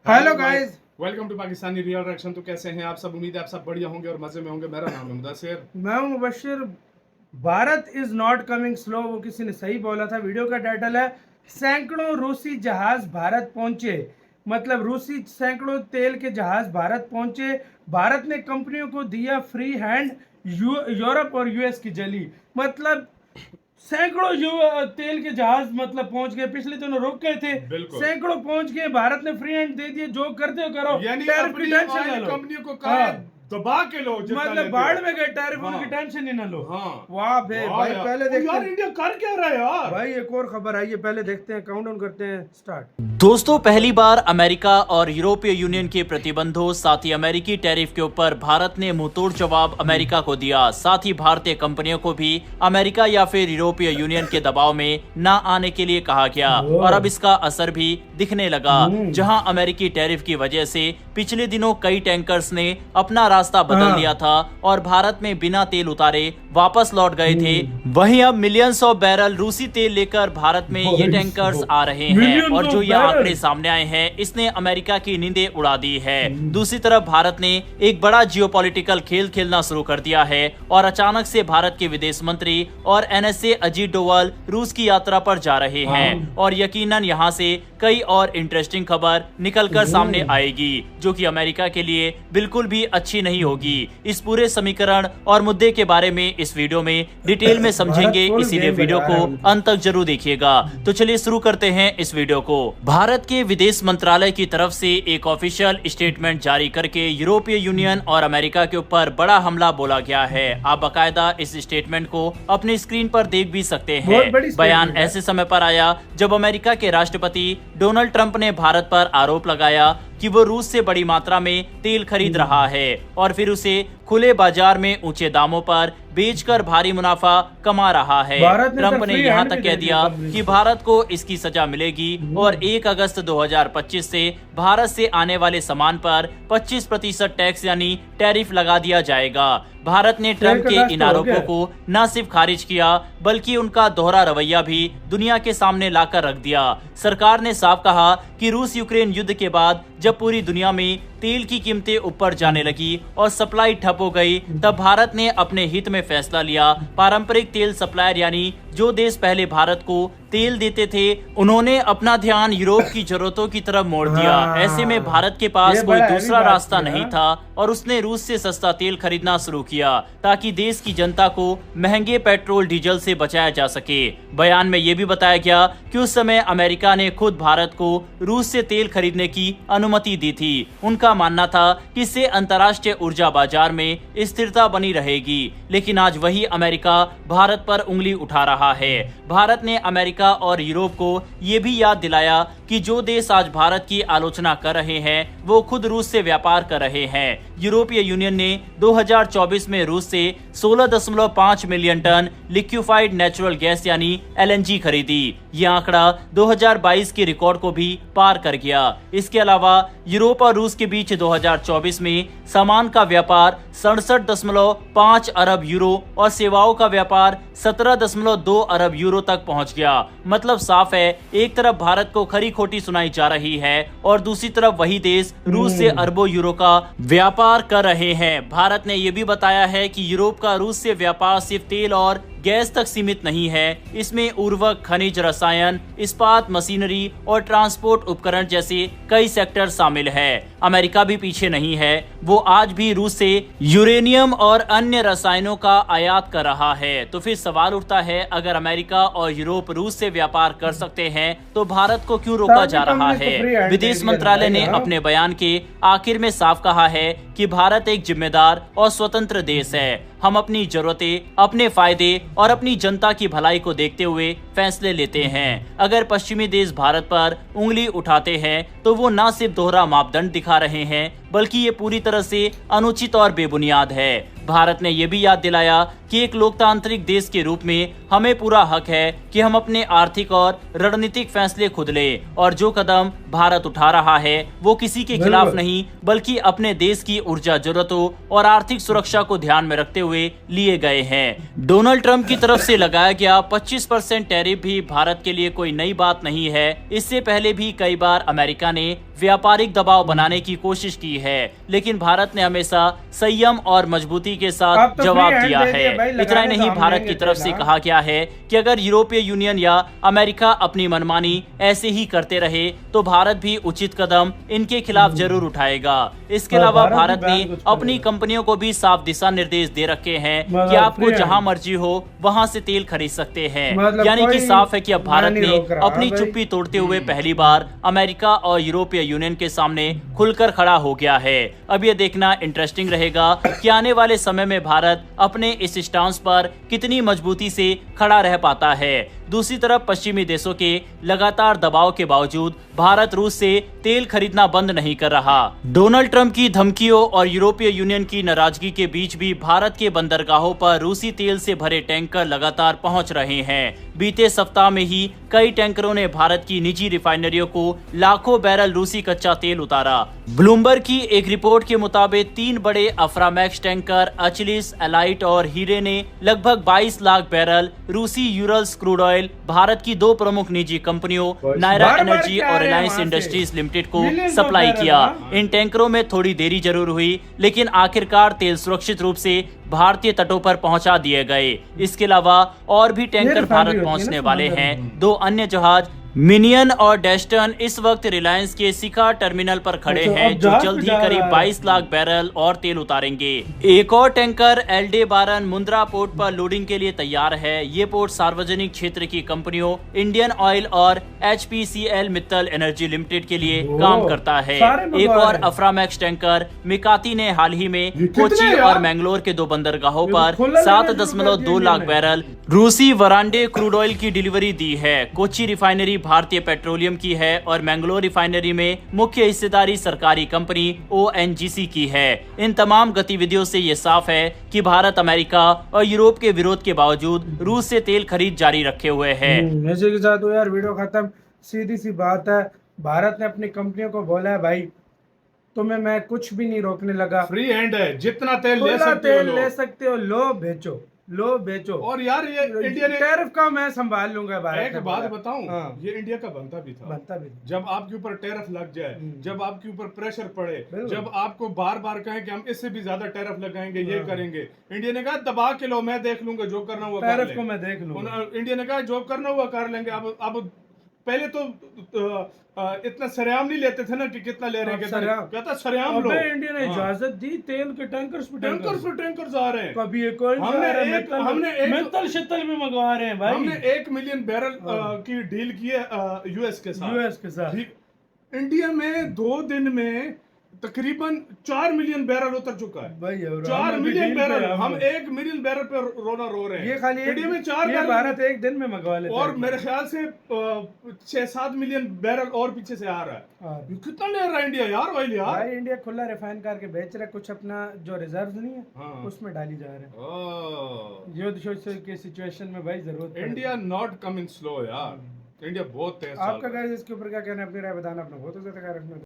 Hello guys, welcome to Pakistani real reaction. तो कैसे हैं आप सब? उम्मीद है आप सब बढ़िया होंगे और मजे में होंगे। मेरा नाम है मुदस्सिर। मैं हूं Mubashir. Bharat is not coming slow, वो किसी ने सही बोला था। वीडियो का टाइटल है सैकड़ों रूसी जहाज भारत पहुंचे। मतलब रूसी सैकड़ों तेल के जहाज भारत पहुंचे। भारत ने कंपनियों को दिया फ्री हैंड। यूरोप और यूएस की जली। मतलब सैकड़ों तेल के जहाज मतलब पहुंच गए। पिछले दिनों रुक गए थे, सैकड़ों पहुंच गए। भारत ने फ्री हैंड दे दिए, जो करते हो करो, यानी टैरिफ की टेंशन ना लो। कंपनियों को कहा दबा के लो, मतलब बाढ़ में गए, टैरिफ की टेंशन ही ना लो। वाह भाई पहले देखते यार इंडिया कर क्या रहा है यार। भाई एक और खबर आई है, पहले देखते हैं, काउंटडाउन करते हैं, स्टार्ट। दोस्तों, पहली बार अमेरिका और यूरोपीय यूनियन के प्रतिबंधों, साथ ही अमेरिकी टैरिफ के ऊपर भारत ने मुंहतोड़ जवाब अमेरिका को दिया। साथ ही भारतीय कंपनियों को भी अमेरिका या फिर यूरोपीय यूनियन के दबाव में न आने के लिए कहा गया और अब इसका असर भी दिखने लगा। जहां अमेरिकी टैरिफ की वजह से पिछले दिनों कई टैंकर्स ने अपना रास्ता बदल लिया था और भारत में बिना तेल उतारे वापस लौट गए थे, वहीं अब मिलियंस ऑफ बैरल रूसी तेल लेकर भारत में ये टैंकर्स आ रहे हैं और जो ये आंकड़े सामने आए हैं, इसने अमेरिका की नींदें उड़ा दी है। दूसरी तरफ भारत ने एक बड़ा जियोपॉलिटिकल खेल खेलना शुरू कर दिया है और अचानक से भारत के विदेश मंत्री और एनएसए अजीत डोवाल रूस की यात्रा पर जा रहे हैं और यकीनन यहाँ से कई और इंटरेस्टिंग खबर निकलकर सामने आएगी जो कि अमेरिका के लिए बिल्कुल भी अच्छी नहीं होगी। इस पूरे समीकरण और मुद्दे के बारे में इस वीडियो में डिटेल में समझेंगे, इसीलिए वीडियो को अंत तक जरूर देखिएगा। तो चलिए शुरू करते हैं इस वीडियो को। भारत के विदेश मंत्रालय की तरफ से एक ऑफिशियल स्टेटमेंट जारी करके यूरोपीय यूनियन और अमेरिका के ऊपर बड़ा हमला बोला गया है। आप बाकायदा इस स्टेटमेंट को अपनी स्क्रीन पर देख भी सकते हैं। बयान ऐसे समय पर आया जब अमेरिका के राष्ट्रपति डोनाल्ड ट्रंप ने भारत पर आरोप लगाया कि वो रूस से बड़ी मात्रा में तेल खरीद रहा है और फिर उसे खुले बाजार में ऊंचे दामों पर बेचकर भारी मुनाफा कमा रहा है। ट्रंप ने यहाँ तक कह दिया कि भारत को इसकी सजा मिलेगी और 1 अगस्त 2025 से भारत से आने वाले सामान पर 25% टैक्स यानी टैरिफ लगा दिया जाएगा। भारत ने ट्रंप के इन आरोपों को न सिर्फ खारिज किया बल्कि उनका दोहरा रवैया भी दुनिया के सामने लाकर रख दिया। सरकार ने साफ कहा कि रूस यूक्रेन युद्ध के बाद जब पूरी दुनिया में तेल की कीमतें ऊपर जाने लगी और सप्लाई ठप हो गई, तब भारत ने अपने हित में फैसला लिया। पारंपरिक तेल सप्लायर यानी जो देश पहले भारत को तेल देते थे, उन्होंने अपना ध्यान यूरोप की जरूरतों की तरफ मोड़ दिया। ऐसे में भारत के पास कोई दूसरा रास्ता नहीं था और उसने रूस से सस्ता तेल खरीदना शुरू किया ताकि देश की जनता को महंगे पेट्रोल डीजल से बचाया जा सके। बयान में यह भी बताया गया कि उस समय अमेरिका ने खुद भारत को रूस से तेल खरीदने की अनुमति दी थी। उनका मानना था कि इससे अंतर्राष्ट्रीय ऊर्जा बाजार में स्थिरता बनी रहेगी, लेकिन आज वही अमेरिका भारत पर उंगली उठा रहा है। भारत ने अमेरिका और यूरोप को ये भी याद दिलाया कि जो देश आज भारत की आलोचना कर रहे हैं वो खुद रूस से व्यापार कर रहे हैं। यूरोपीय यूनियन ने 2024 में रूस से 16.5 million ton liquefied natural gas यानी एलएनजी खरीदी। ये आंकड़ा 2022 के रिकॉर्ड को भी पार कर गया। इसके अलावा यूरोप और रूस के बीच 2024 में सामान का व्यापार 67.5 अरब यूरो और सेवाओं का व्यापार 17.2 अरब यूरो तक पहुंच गया। मतलब साफ है, एक तरफ भारत को खरी खोटी सुनाई जा रही है और दूसरी तरफ वही देश रूस से अरबों यूरो का व्यापार कर रहे हैं। भारत ने यह भी बताया है कि यूरोप का रूस से व्यापार सिर्फ तेल और गैस तक सीमित नहीं है, इसमें उर्वरक, खनिज, रसायन, इस्पात, मशीनरी और ट्रांसपोर्ट उपकरण जैसे कई सेक्टर शामिल है। अमेरिका भी पीछे नहीं है, वो आज भी रूस से यूरेनियम और अन्य रसायनों का आयात कर रहा है। तो फिर सवाल उठता है, अगर अमेरिका और यूरोप रूस से व्यापार कर सकते हैं तो भारत को क्यों रोका जा रहा है? विदेश मंत्रालय ने अपने बयान के आखिर में साफ कहा है कि भारत एक जिम्मेदार और स्वतंत्र देश है। हम अपनी जरूरतें, अपने फायदे और अपनी जनता की भलाई को देखते हुए फैसले लेते हैं। अगर पश्चिमी देश भारत पर उंगली उठाते हैं तो वो न सिर्फ दोहरा मापदंड दिखा रहे हैं बल्कि ये पूरी तरह से अनुचित और बेबुनियाद है। भारत ने यह भी याद दिलाया कि एक लोकतांत्रिक देश के रूप में हमें पूरा हक है कि हम अपने आर्थिक और रणनीतिक फैसले खुद लें और जो कदम भारत उठा रहा है वो किसी के खिलाफ नहीं बल्कि अपने देश की ऊर्जा जरूरतों और आर्थिक सुरक्षा को ध्यान में रखते हुए लिए गए हैं। डोनाल्ड ट्रंप की तरफ से लगाया गया 25% टैरिफ भी भारत के लिए कोई नई बात नहीं है। इससे पहले भी कई बार अमेरिका ने व्यापारिक दबाव बनाने की कोशिश की है, लेकिन भारत ने हमेशा संयम और मजबूती के अब साथ तो जवाब free दिया hand दे दिया है। भाई, इतना लगाने ही तो नहीं, हम भारत देंगे की तरफ से तेल, कहा गया है कि अगर यूरोपीय यूनियन या अमेरिका अपनी मनमानी ऐसे ही करते रहे तो भारत भी उचित कदम इनके खिलाफ जरूर उठाएगा। इसके और अलावा भारत भी भारत बैन ने कुछ अपनी करेगा। कंपनियों को भी साफ दिशा निर्देश दे रखे हैं मतलब कि आपको free जहां hand। मर्जी हो वहां से तेल खरीद सकते हैं। मतलब यानी कि कोई साफ है कि अब भारत नहीं ने रोक रहा, अपनी भाई। चुप्पी तोड़ते हुए पहली बार अमेरिका और यूरोपीय यूनियन के सामने खुलकर खड़ा हो गया है। अब यह देखना इंटरेस्टिंग रहेगा कि आने वाले समय में भारत अपने इस स्टांस पर कितनी मजबूती से खड़ा रह पाता है। दूसरी तरफ पश्चिमी देशों के लगातार दबाव के बावजूद भारत रूस से तेल खरीदना बंद नहीं कर रहा। डोनाल्ड ट्रंप की धमकियों और यूरोपीय यूनियन की नाराजगी के बीच भी भारत के बंदरगाहों पर रूसी तेल से भरे टैंकर लगातार पहुंच रहे हैं। बीते सप्ताह में ही कई टैंकरों ने भारत की निजी रिफाइनरियों को लाखों बैरल रूसी कच्चा तेल उतारा। ब्लूमबर्ग की एक रिपोर्ट के मुताबिक 3 बड़े अफ्रामैक्स टैंकर अचिलिस, एलाइट और हीरे ने लगभग 22 लाख बैरल रूसी यूरल्स क्रूड ऑयल भारत की 2 प्रमुख निजी कंपनियों नायरा बार-बार एनर्जी क्या आ और रहे हैं रिलायंस वहाँ से? इंडस्ट्रीज लिमिटेड को Millions of सप्लाई barrel, किया। हाँ। इन टैंकरों में थोड़ी देरी जरूर हुई, लेकिन आखिरकार तेल सुरक्षित रूप से भारतीय तटों पर पहुंचा दिए गए। इसके अलावा और भी टैंकर रिफाइनरी भारत होती है ना पहुंचने वाले समुद्र हैं। में। 2 अन्य जहाज मिनियन और डेस्टन इस वक्त रिलायंस के सिका टर्मिनल पर खड़े अच्छा, हैं, अब जो जहाज जल्द पे ही जा करीब रहा है। 22 लाख बैरल और तेल उतारेंगे। एक और टैंकर एलडे बारन मुंद्रा पोर्ट पर लोडिंग के लिए तैयार है। ये पोर्ट सार्वजनिक क्षेत्र की कंपनियों इंडियन ऑयल और HPCL मित्तल एनर्जी लिमिटेड के लिए ओह, काम करता है। सारे एक मंगवा और रहे हैं। अफ्रामैक्स टैंकर मिकाती ने हाल ही में कितने कोची यार? और मैंगलोर के 2 बंदरगाहों ये तो पर खुला लेना शुरू कर 7.2 दिया लाख इन्होंने। बैरल रूसी वरांडे क्रूड ऑयल की डिलीवरी दी है। कोची रिफाइनरी भारतीय पेट्रोलियम की है और मैंगलोर रिफाइनरी में मुख्य हिस्सेदारी सरकारी कंपनी ONGC की है। इन तमाम गतिविधियों से ये साफ है कि भारत अमेरिका और यूरोप के विरोध के बावजूद रूस से तेल खरीद जारी रखे हुए है। इसी के साथ हो यार वीडियो खत्म। सीधी सी बात है, भारत ने अपनी कंपनियों को बोला है भाई तुम्हें मैं कुछ भी नहीं रोकने लगा, फ्री हैंड है, जितना तेल ले खुला सकते हो तेल लो। ले सकते हो, लो बेचो। और यार ये इंडिया ने टैरिफ का मैं संभाल लूंगा भारत एक ने बात बोला। बताऊं, हाँ। ये इंडिया का बनता भी था। बनता भी था। जब आपके ऊपर टैरिफ लग जाए, जब आपके ऊपर प्रेशर पड़े, बिल्कुल। जब आपको बार बार कहें कि हम इससे भी ज्यादा टैरिफ लगाएंगे, ये हाँ। करेंगे, इंडिया ने कहा दबा के लो, मैं देख लूंगा, जो करना हुआ कर टैरिफ को लेंगे। मैं देख लूंगा। इंडिया ने कहा जो करना हुआ कर लेंगे। अब पहले तो इतना सरेआम नहीं लेते थे ना कि कितना ले रहे हैं, अब कितना सरेआम। कहता सरेआम लो। अबे इंडिया ने हाँ। इजाजत दी तेल के टैंकर्स पे टैंकर्स पे टैंकर्स आ रहे हैं। कभी एक और हमने एक- मेटल शतल भी मंगवा रहे हैं भाई। हमने 1 मिलियन बैरल की डील की है यूएस के साथ। यूएस के साथ। ठीक, इंडिया में 2 दिन में तकरीबन 4 मिलियन बैरल उतर चुका है। भाई और 4 हम अभी मिलियन डील पे बैरल, हैं, हम 1 मिलियन बैरल पे रोना रो रहे हैं। ये खाली इंडिया में 4 ये बैरल भारत एक दिन में मंगवा लेता और है। मेरे ख्याल से 6-7 मिलियन बैरल और पीछे से आ रहा है। हाँ। ये कितना ले रहा है इंडिया यार ऑयल यार। भाई इंडिया खुला रिफाइन करके बेच रहा है, कुछ अपना जो रिजर्व नहीं है हाँ। उसमें डाली जा रहे हैं। ओह, युद्ध के सिचुएशन में भाई जरूरत पड़े। इंडिया नॉट कमिंग स्लो यार, इंडिया बहुत तेज चल आपका रहा है। गाइस इसके ऊपर क्या कहना है, अपनी राय बताना, अपना बहुत ज्यादा ख्याल रखना।